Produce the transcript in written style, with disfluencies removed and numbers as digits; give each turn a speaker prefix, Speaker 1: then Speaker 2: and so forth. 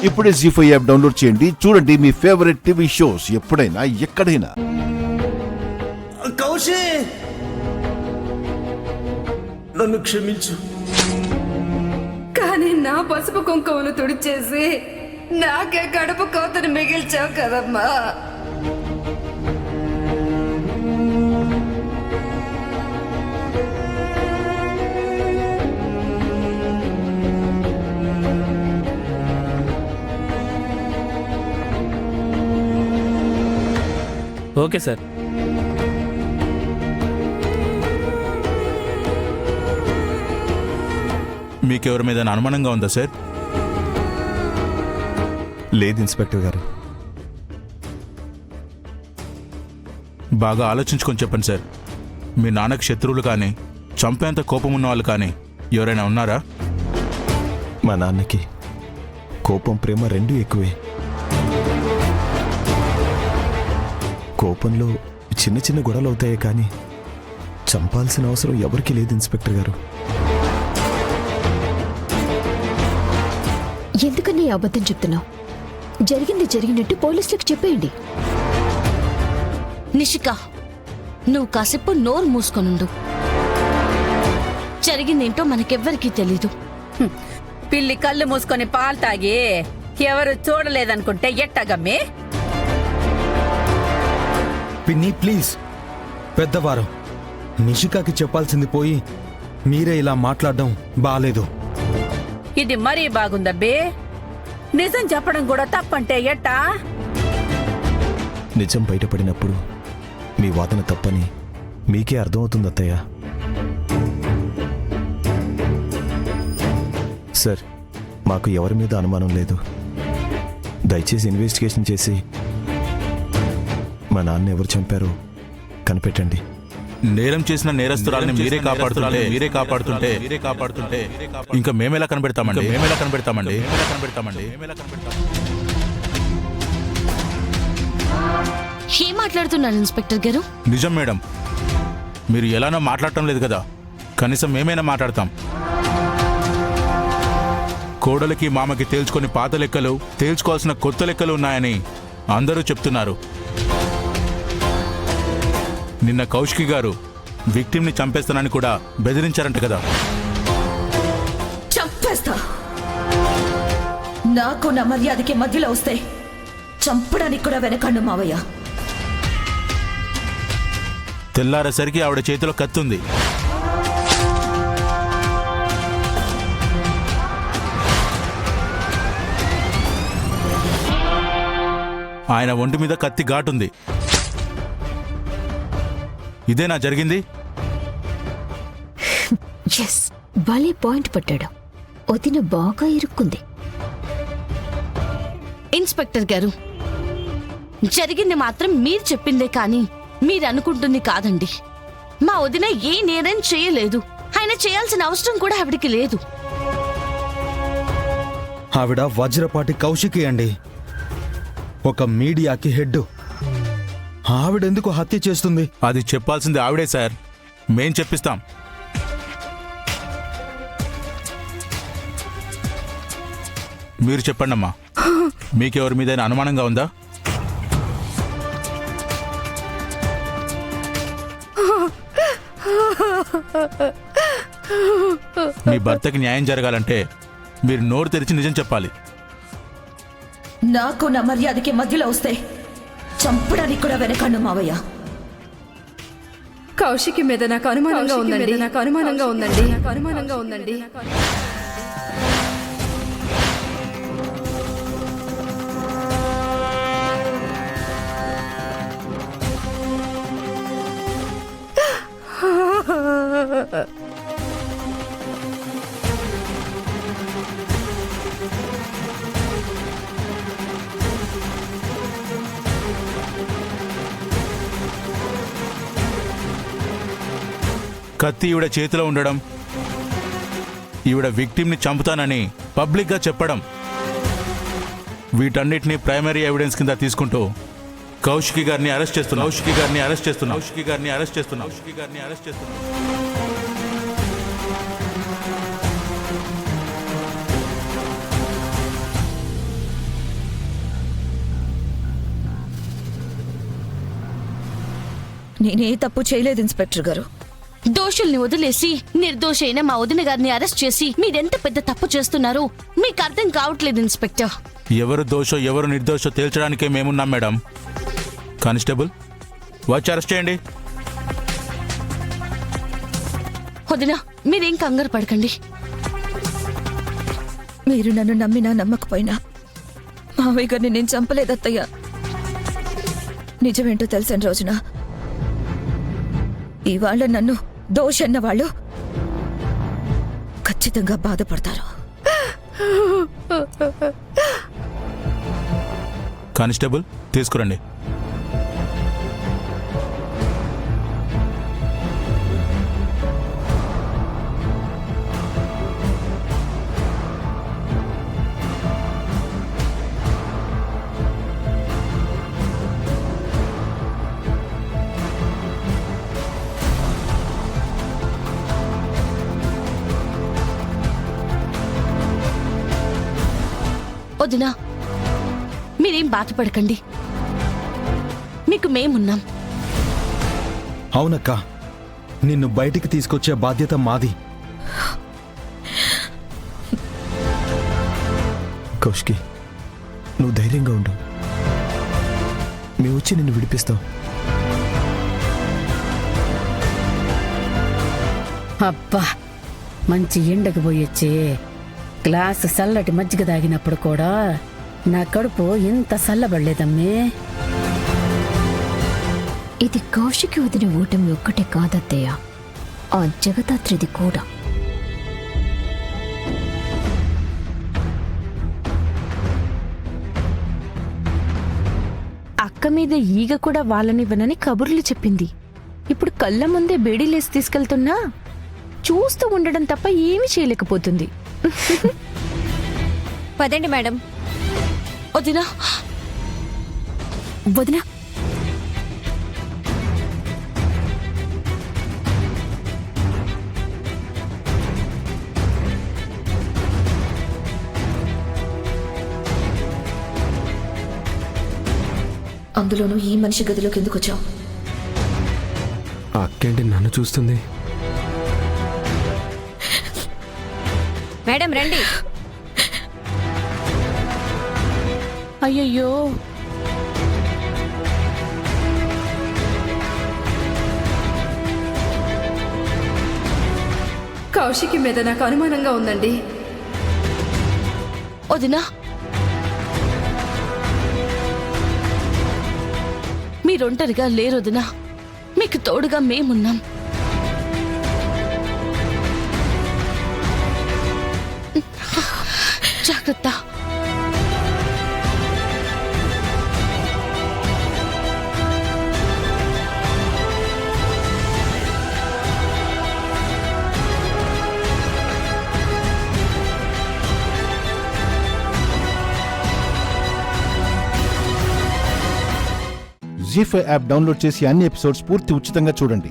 Speaker 1: ఇప్పుడే జీ5 app download చేయండి. చూడండి మీ ఫేవరెట్ టీవీ షోస్ ఎప్పుడైనా ఎక్కడైనా.
Speaker 2: కౌశి, నన్ను క్షమించు.
Speaker 3: కానీ నా పసుపు కుంకుమను తుడిచేసి నాకే కడుపు కోతను మిగిల్చావు కదమ్మా.
Speaker 4: Okay sir.
Speaker 5: మీకెవరి మీద అనుమానంగా ఉందా సార్?
Speaker 6: లేదు ఇన్స్పెక్టర్ గారు.
Speaker 5: బాగా ఆలోచించుకొని చెప్పండి సార్. మీ నాన్నకు శత్రువులు కానీ చంపేంత కోపం ఉన్న వాళ్ళు కానీ ఎవరైనా ఉన్నారా?
Speaker 6: మా నాన్నకి కోపం ప్రేమ రెండూ ఎక్కువే. కోపంలో చిన్న చిన్న గొడవలు అవుతాయే కానీ చంపాల్సిన అవసరం ఎవరికీ లేదు ఇన్స్పెక్టర్ గారు.
Speaker 7: ఎందుకన్నా అబద్ధం చెప్తున్నావు? జరిగింది జరిగినట్టు పోలీసులకు చెప్పేయండి.
Speaker 8: నిషిక, నువ్వు కాసేపు నోరు మూసుకొనుండు. జరిగిందేంటో మనకెవ్వరికీ తెలీదు.
Speaker 9: పిల్లి కళ్ళు మూసుకొని పాలు తాగి ఎవరు చూడలేదనుకుంటే ఎట్టగమ్మే?
Speaker 10: పిన్ని ప్లీజ్, పెద్దవారు నిషికాకి చెప్పాల్సింది పోయి మీరే ఇలా మాట్లాడడం బాలేదు.
Speaker 9: ఇది మరీ బాగుందబ్బే. నిజం చెప్పడం కూడా తప్పంటే ఎట్టా?
Speaker 6: నిజం బయటపడినప్పుడు మీ వాదన తప్పని మీకే అర్థమవుతుంది అత్తయ్య. సార్, మాకు ఎవరి మీద అనుమానం లేదు. దయచేసి ఇన్వెస్టిగేషన్ చేసి మా నాన్న ఎవరు చంపారో కనిపెట్టండి.
Speaker 5: నేరం చేసిన నేరస్తురాలని మీరే కాపాడుతుంటే ఇంకా మేమెలా కనిపెడతామండి?
Speaker 8: ఏం మాట్లాడుతున్నారు ఇన్స్పెక్టర్ గారు?
Speaker 5: నిజం మేడం, మీరు ఎలానో మాట్లాడటం లేదు కదా, కనీసం మేమైనా మాట్లాడతాం. కోడలికి మామకి తేల్చుకొని పాత లెక్కలు, తేల్చుకోవాల్సిన కొత్త లెక్కలు ఉన్నాయని అందరూ చెప్తున్నారు. నిన్న కౌశికి గారు విక్టిమ్ని చంపేస్తానని కూడా బెదిరించారంట కదా?
Speaker 3: చంపేస్తా. నాకు నా మర్యాదకి మధ్యలో వస్తే చంపడానికి కూడా వెనకండు మావయ్య.
Speaker 5: తెల్లారేసరికి ఆవిడ చేతిలో కత్తుంది. ఆయన ఒంటి మీద కత్తి ఘాటుంది. ఇదేనా జరిగింది?
Speaker 7: ఎస్, భలే పాయింట్ పట్టాడు. వదిన బాగా ఇరుక్కుంది.
Speaker 8: ఇన్స్పెక్టర్ గారు, జరిగింది మాత్రం మీరు చెప్పిందే కానీ మీరు అనుకుంటుంది కాదండి. మా వదిన ఏ నేరం చేయలేదు. ఆయన చేయాల్సిన అవసరం కూడా ఆవిడికి లేదు.
Speaker 10: ఆవిడ వజ్రపాటి కౌశికి అండి, ఒక మీడియాకి హెడ్. ఆవిడెందుకు హత్య చేస్తుంది?
Speaker 5: అది చెప్పాల్సింది ఆవిడే సార్, మేం చెప్పిస్తాం. మీరు చెప్పండి అమ్మా, మీకెవరి మీద అనుమానంగా ఉందా? మీ భర్తకి న్యాయం జరగాలంటే మీరు నోరు తెరిచి నిజం చెప్పాలి.
Speaker 3: నాకు నా మర్యాదకి మధ్యలో వస్తే చంపడానికి కూడా వెనకండు మావయ్య. కౌశికి మీద నాకు అనుమానంగా ఉందండి.
Speaker 5: కత్తి ఈవిడ చేతిలో ఉండడం, ఈవిడ విక్టిమ్ని చంపుతానని పబ్లిక్గా చెప్పడం, వీటన్నిటిని ప్రైమరీ ఎవిడెన్స్ కింద తీసుకుంటూ కౌశికి గారిని అరెస్ట్ చేస్తున్నాం.
Speaker 3: నేనే తప్పు చేయలేదు ఇన్స్పెక్టర్ గారు.
Speaker 8: దోషుల్ని వదిలేసి నిర్దోషైన మా వదిన గారిని అరెస్ట్ చేసి మీరెంత పెద్ద తప్పు చేస్తున్నారో మీకు అర్థం కావట్లేదు ఇన్స్పెక్టర్.
Speaker 5: ఎవరు దోషో ఎవరు నిర్దోషో తేల్చడానికే మేమున్నాం మేడం. కానిస్టేబుల్ వచ్చి అరెస్ట్ చేయండి.
Speaker 8: వదినా మీరేం కంగారు పడకండి.
Speaker 3: మీరు నన్ను నమ్మినా నమ్మకపోయినా మావయ్య గారిని నేను చంపలేదత్తయ్య. నిజమేంటో తెలిసిన రోజున ఇవాళ నన్ను దోషన్న వాళ్ళు ఖచ్చితంగా బాధపడతారు.
Speaker 5: కానిస్టేబుల్ తీసుకురండి.
Speaker 8: వదినా మీరేం బాధపడకండి, మీకు మేమున్నాం.
Speaker 10: అవునక్క, నిన్ను బయటికి తీసుకొచ్చే బాధ్యత మాది.
Speaker 6: కౌశికి, నువ్వు ధైర్యంగా ఉండు. మేము వచ్చి నిన్ను విడిపిస్తాం.
Speaker 9: అబ్బా, మంచి ఎండకు పోయొచ్చే గ్లాసు చల్లటి మజ్జిగ తాగినప్పుడు కూడా నా కడుపు ఇంత చల్లబడలేదమ్మే.
Speaker 7: ఇది కౌశికి వదిన ఓటమి ఒక్కటే కాదత్తయ్య, ఆ జగదాత్రిది కూడా.
Speaker 4: అక్క మీద ఈగ కూడా వాళ్ళనివ్వనని కబుర్లు చెప్పింది. ఇప్పుడు కళ్ళ ముందే బేడీలేసి తీసుకెళ్తున్నా చూస్తూ ఉండడం తప్ప ఏమీ చేయలేకపోతుంది.
Speaker 7: పదండి మేడం.
Speaker 8: వదినా
Speaker 7: వదిన,
Speaker 3: అందులోనూ ఈ మనిషి గదిలోకి ఎందుకు వచ్చావు?
Speaker 6: అక్కేంటి నన్ను చూస్తుంది?
Speaker 7: మేడం రండి.
Speaker 8: అయ్యయ్యో,
Speaker 3: కౌశికి మీద నాకు అనుమానంగా ఉందండి.
Speaker 8: వదినా మీరొంటరిగా లేరు వదినా, మీకు తోడుగా మేమున్నాం. జాగ్రత్త.
Speaker 1: జీ5 యాప్ డౌన్లోడ్ చేసి అన్ని ఎపిసోడ్స్ పూర్తి ఉచితంగా చూడండి.